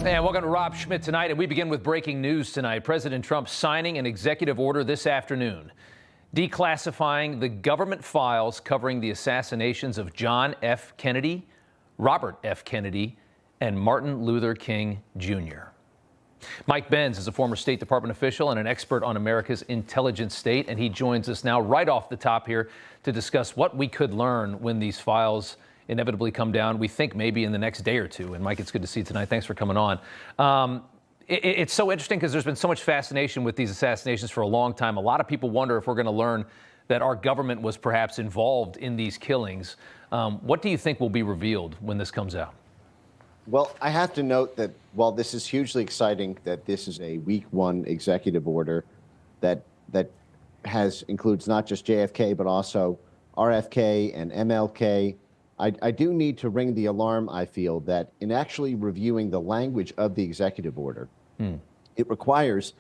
And welcome to Rob Schmitt Tonight, and we begin with breaking news tonight. President Trump signing an executive order this afternoon, declassifying the government files covering the assassinations of John F. Kennedy, Robert F. Kennedy, and Martin Luther King Jr. Mike Benz is a former State Department official and an expert on America's intelligence state, and he joins us now right off the top here to discuss what we could learn when these files inevitably come down, we think maybe in the next day or two. And Mike, it's good to see you tonight. Thanks for coming on. It's so interesting because there's been so much fascination with these assassinations for a long time. A lot of people wonder if we're going to learn that our government was perhaps involved in these killings. What do you think will be revealed when this comes out? Well, I have to note that while this is hugely exciting that this is a week one executive order that includes not just JFK, but also RFK and MLK, I do need to ring the alarm, I feel, that in actually reviewing the language of the executive order, it requires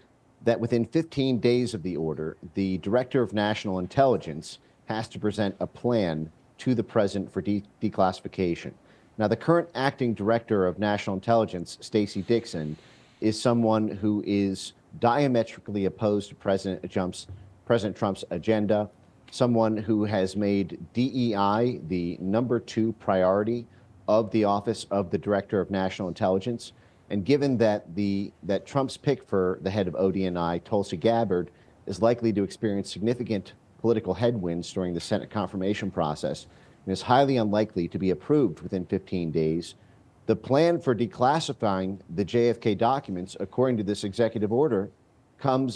that within 15 days of the order, the Director of National Intelligence has to present a plan to the President for declassification. Now, the current acting Director of National Intelligence, Stacey Dixon, is someone who is diametrically opposed to President Trump's agenda, someone who has made DEI the #2 priority of the office of the Director of National Intelligence. And given that Trump's pick for the head of ODNI, Tulsi Gabbard, is likely to experience significant political headwinds during the Senate confirmation process and is highly unlikely to be approved within 15 days, the plan for declassifying the JFK documents, according to this executive order,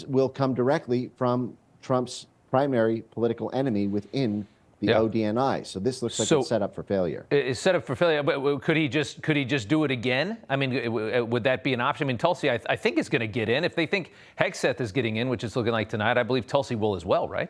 will come directly from Trump's primary political enemy within the ODNI. So this looks like it's set up for failure. It's set up for failure, but could he just do it again? I mean, would that be an option? I mean, Tulsi, I think is going to get in. If they think Hegseth is getting in, which it's looking like tonight, I believe Tulsi will as well, right?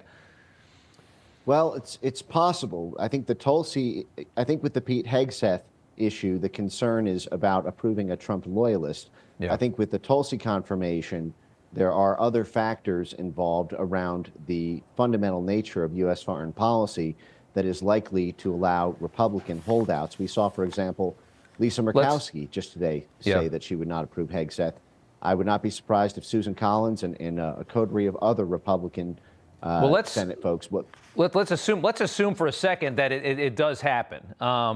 Well, it's possible. I think with the Pete Hegseth issue, the concern is about approving a Trump loyalist. Yeah. I think with the Tulsi confirmation, there are other factors involved around the fundamental nature of U.S. foreign policy that is likely to allow Republican holdouts. We saw, for example, Lisa Murkowski just today say that she would not approve Hegseth. I would not be surprised if Susan Collins and a coterie of other Republican Senate folks. Let's assume for a second that it does happen,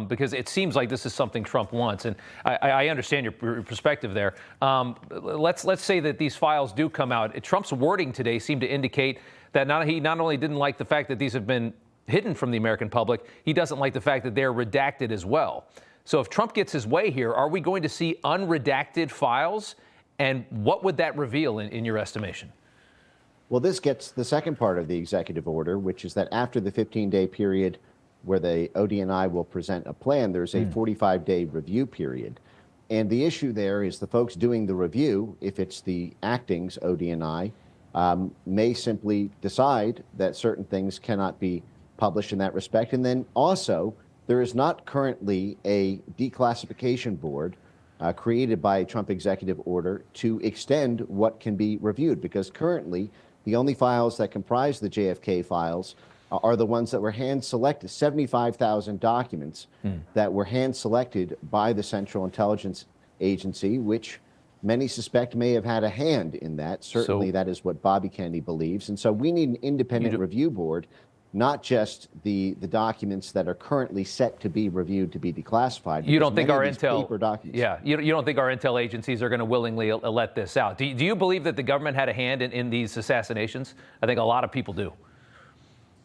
because it seems like this is something Trump wants, and I understand your perspective there. Let's say that these files do come out. Trump's wording today seemed to indicate that he not only didn't like the fact that these have been hidden from the American public, he doesn't like the fact that they're redacted as well. So if Trump gets his way here, are we going to see unredacted files, and what would that reveal in your estimation? Well, this gets the second part of the executive order, which is that after the 15-day period where the ODNI will present a plan, there's a 45-day review period. And the issue there is the folks doing the review, if it's the acting's ODNI, may simply decide that certain things cannot be published in that respect. And then also, there is not currently a declassification board created by a Trump executive order to extend what can be reviewed, because currently, the only files that comprise the JFK files are the ones that were hand-selected, 75,000 documents that were hand-selected by the Central Intelligence Agency, which many suspect may have had a hand in that. Certainly, that is what Bobby Kennedy believes. And so we need an independent review board, not just the documents that are currently set to be reviewed to be declassified. You don't think our intel, you don't think our intel agencies are going to willingly let this out? Do you believe that the government had a hand in these assassinations? I think a lot of people do.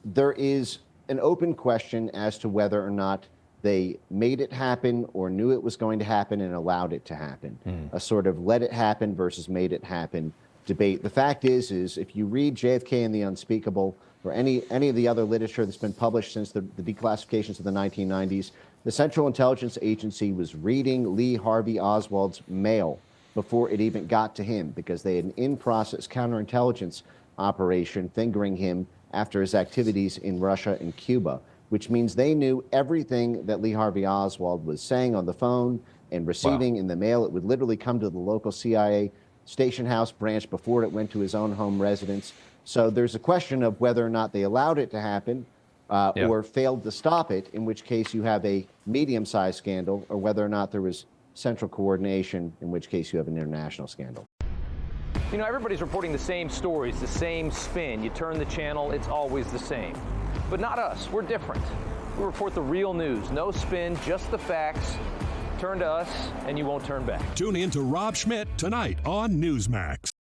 There is an open question as to whether or not they made it happen or knew it was going to happen and allowed it to happen. A sort of let it happen versus made it happen debate. The fact is if you read JFK and the Unspeakable, or any of the other literature that's been published since the declassifications of the 1990s, the Central Intelligence Agency was reading Lee Harvey Oswald's mail before it even got to him, because they had an in-process counterintelligence operation fingering him after his activities in Russia and Cuba, which means they knew everything that Lee Harvey Oswald was saying on the phone and receiving in the mail. It would literally come to the local CIA station house branch before it went to his own home residence. So there's a question of whether or not they allowed it to happen or failed to stop it, in which case you have a medium-sized scandal, or whether or not there was central coordination, in which case you have an international scandal. You know, everybody's reporting the same stories, the same spin. You turn the channel, it's always the same. But not us. We're different. We report the real news. No spin, just the facts. Turn to us, and you won't turn back. Tune in to Rob Schmitt Tonight on Newsmax.